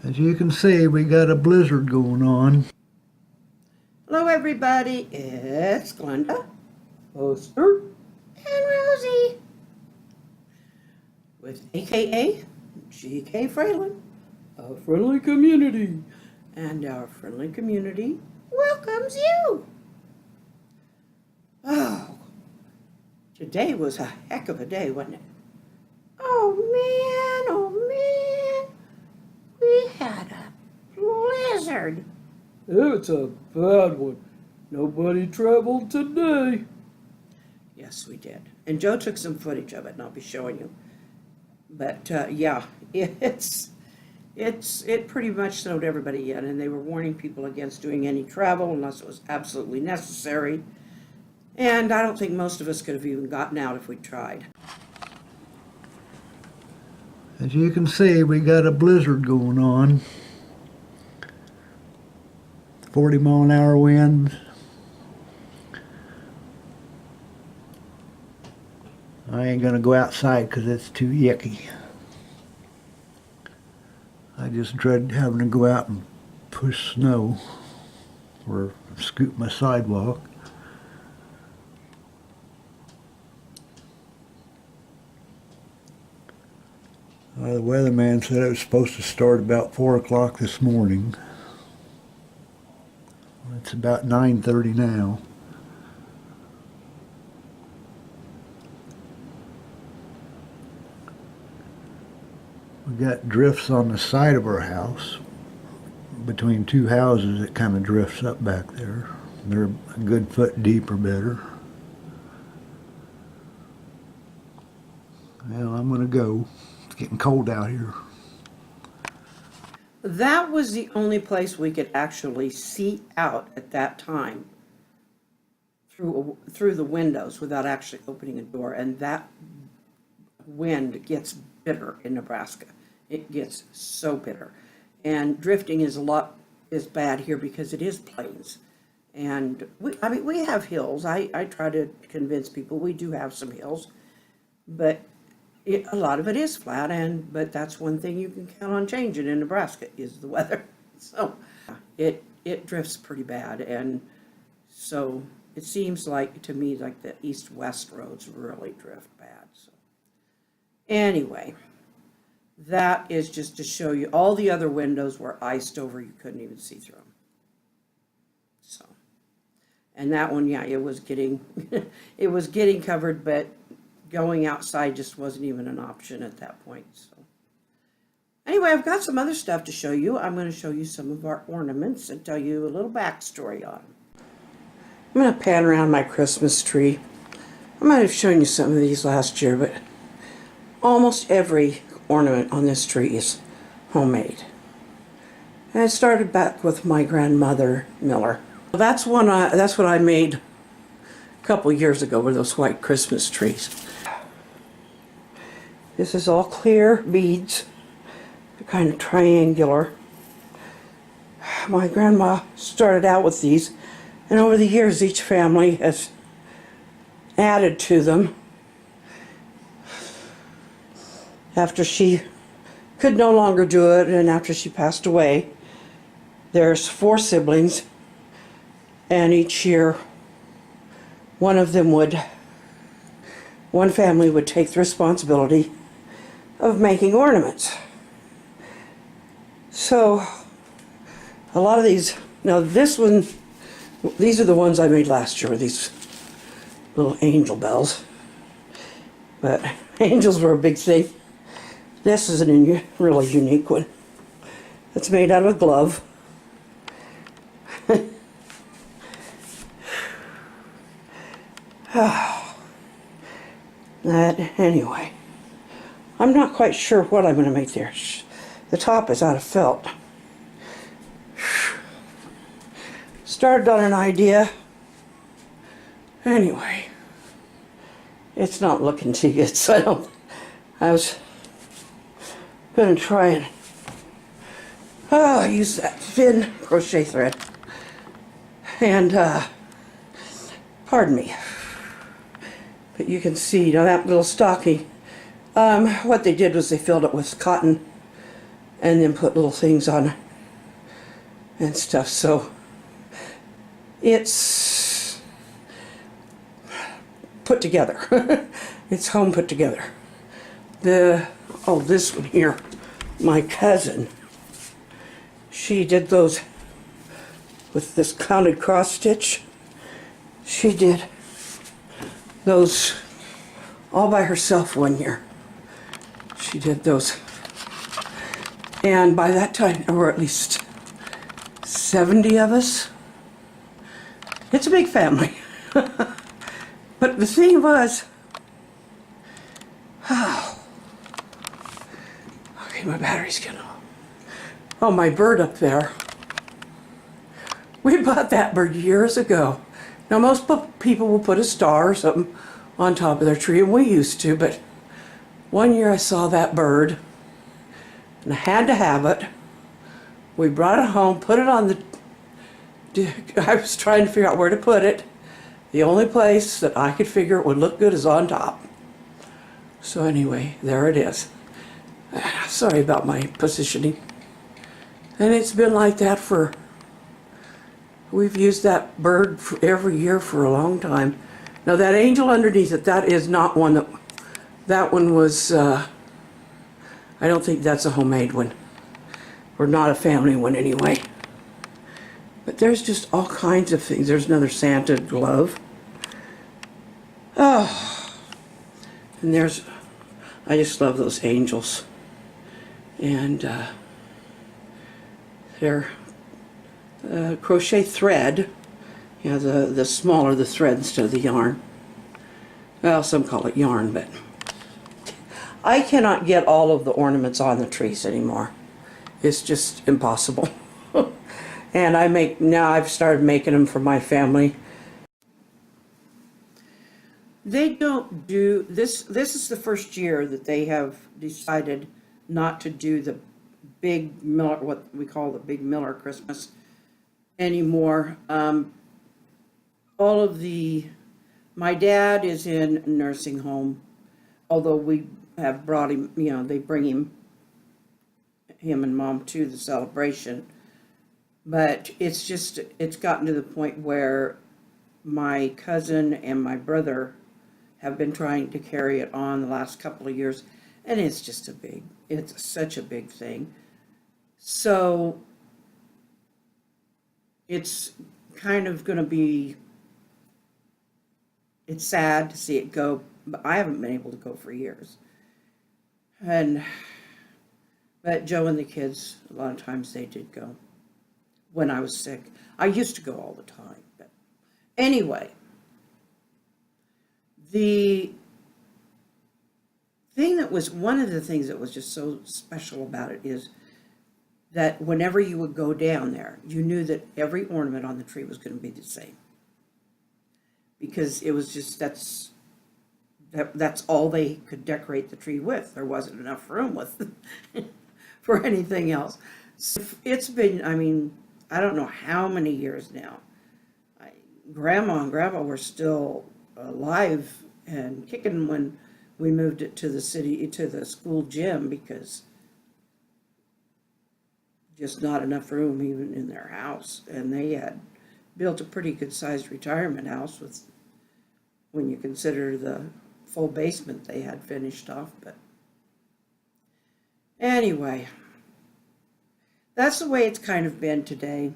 As you can see, we got a blizzard going on. Hello everybody, it's Glenda, Poster, and Rosie, with AKA GK Fralin, a friendly community, and our friendly community welcomes you. Oh, today was a heck of a day, wasn't it? Oh man, we had a blizzard. It's a bad one. Nobody traveled today. Yes, we did. And Joe took some footage of it, and I'll be showing you. But yeah, it pretty much snowed everybody in, and they were warning people against doing any travel unless it was absolutely necessary. And I don't think most of us could have even gotten out if we tried. As you can see, we got a blizzard going on. 40-mile-an-hour winds. I ain't gonna go outside because it's too yucky. I just dread having to go out and push snow or scoop my sidewalk. The weatherman said it was supposed to start about 4 o'clock this morning. It's about 9:30 now. We got drifts on the side of our house. Between two houses, it kind of drifts up back there. They're a good foot deep or better. Well, I'm gonna go. It's getting cold out here. That was the only place we could actually see out at that time through the windows without actually opening a door. And that wind gets bitter in Nebraska. It gets so bitter. And drifting is bad here because it is plains. And we have hills. I try to convince people we do have some hills, but a lot of it is flat, but that's one thing you can count on changing in Nebraska is the weather. So it drifts pretty bad, and so it seems like to me like the east-west roads really drift bad. So anyway, that is just to show you all the other windows were iced over. You couldn't even see through them. So, and that one, yeah, it was getting it was getting covered, but going outside just wasn't even an option at that point. So anyway, I've got some other stuff to show you. I'm going to show you some of our ornaments and tell you a little backstory on them. I'm going to pan around my Christmas tree. I might have shown you some of these last year, but almost every ornament on this tree is homemade. And it started back with my grandmother, Miller. That's what I made a couple years ago with those white Christmas trees. This is all clear beads, kind of triangular. My grandma started out with these, and over the years each family has added to them. After she could no longer do it, and after she passed away, there's 4 siblings, and each year one family would take the responsibility of making ornaments. So a lot of these, now these are the ones I made last year, these little angel bells. But angels were a big thing. This is a really unique one. It's made out of a glove. Anyway, I'm not quite sure what I'm going to make there. The top is out of felt. Started on an idea. Anyway, it's not looking too good, so I was going to try and use that thin crochet thread. And, pardon me. But you can see, that little stocking, what they did was they filled it with cotton and then put little things on and stuff. So it's put together. It's home put together. This one here, my cousin, she did those with this counted cross stitch. She did those all by herself one year. She did those. And by that time, there were at least 70 of us. It's a big family. But the thing was, okay, my battery's getting off. Oh, my bird up there. We bought that bird years ago. Now, most people will put a star or something on top of their tree, and we used to, but one year I saw that bird, and I had to have it. We brought it home, put it on I was trying to figure out where to put it. The only place that I could figure it would look good is on top. So anyway, there it is. Sorry about my positioning. And it's been like that we've used that bird every year for a long time. Now that angel underneath it, that is not one that one was, I don't think that's a homemade one. Or not a family one anyway. But there's just all kinds of things. There's another Santa glove. Oh, and I just love those angels. And they're crochet thread. You know, the smaller the thread instead of the yarn. Well, some call it yarn, but I cannot get all of the ornaments on the trees anymore. It's just impossible. And I've started making them for my family. They don't do this. This is the first year that they have decided not to do the big Miller, what we call the big Miller Christmas anymore. My dad is in a nursing home, although we have brought him, they bring him and Mom to the celebration. But it's gotten to the point where my cousin and my brother have been trying to carry it on the last couple of years, and it's such a big thing. So it's kind of going to be, it's sad to see it go, but I haven't been able to go for years. But Joe and the kids, a lot of times they did go. When I was sick, I used to go all the time. But anyway, the thing one of the things that was just so special about it is that whenever you would go down there, you knew that every ornament on the tree was going to be the same. Because it was just, that's all they could decorate the tree with. There wasn't enough room for anything else. So it's been, I don't know how many years now. Grandma and Grandpa were still alive and kicking when we moved it to the school gym, because just not enough room even in their house. And they had built a pretty good sized retirement house when you consider the full basement they had finished off. But anyway, that's the way it's kind of been today.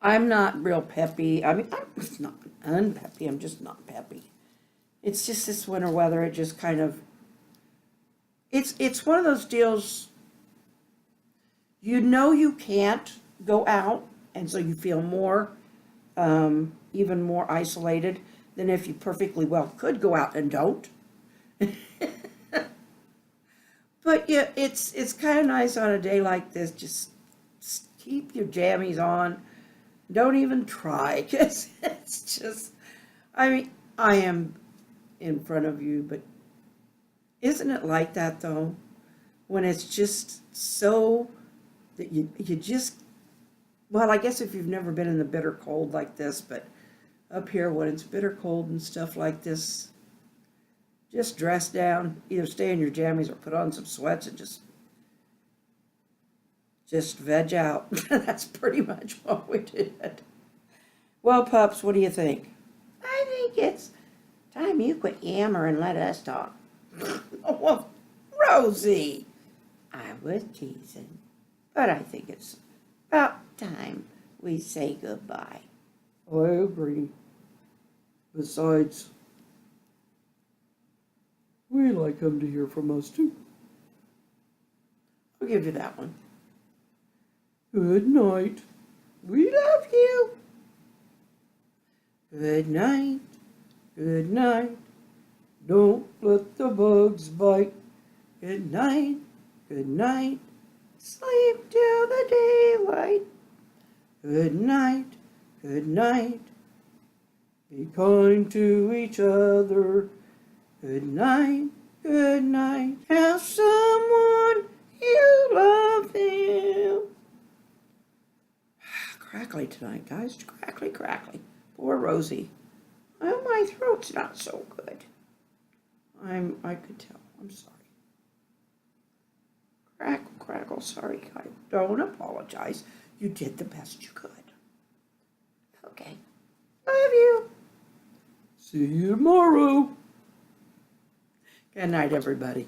I'm not real peppy. I'm not unpeppy. I'm just not peppy. It's just this winter weather. It just kind of, it's one of those deals, you can't go out, and so you feel more, even more isolated than if you perfectly well could go out and don't. But yeah, it's kind of nice on a day like this. Just keep your jammies on. Don't even try, because it's just, I am in front of you, but isn't it like that though? When it's just so that you just, well, I guess if you've never been in the bitter cold like this, but up here when it's bitter cold and stuff like this, just dress down, either stay in your jammies or put on some sweats and just just veg out. That's pretty much what we did. Well, pups, what do you think? I think it's time you quit yammering and let us talk. Oh, well, Rosie. I was teasing, but I think it's about time we say goodbye. I agree. Besides, we like them to hear from us too. I'll give you that one. Good night. We love you. Good night. Good night. Don't let the bugs bite. Good night. Good night. Sleep till the daylight. Good night. Good night. Be kind to each other. Good night. Good night. Tell someone you love them. Crackly tonight, guys. Crackly, crackly. Poor Rosie. Well, my throat's not so good. I could tell. I'm sorry. Crackle, crackle. Sorry, guys. Don't apologize. You did the best you could. Okay. Love you. See you tomorrow. Good night, everybody.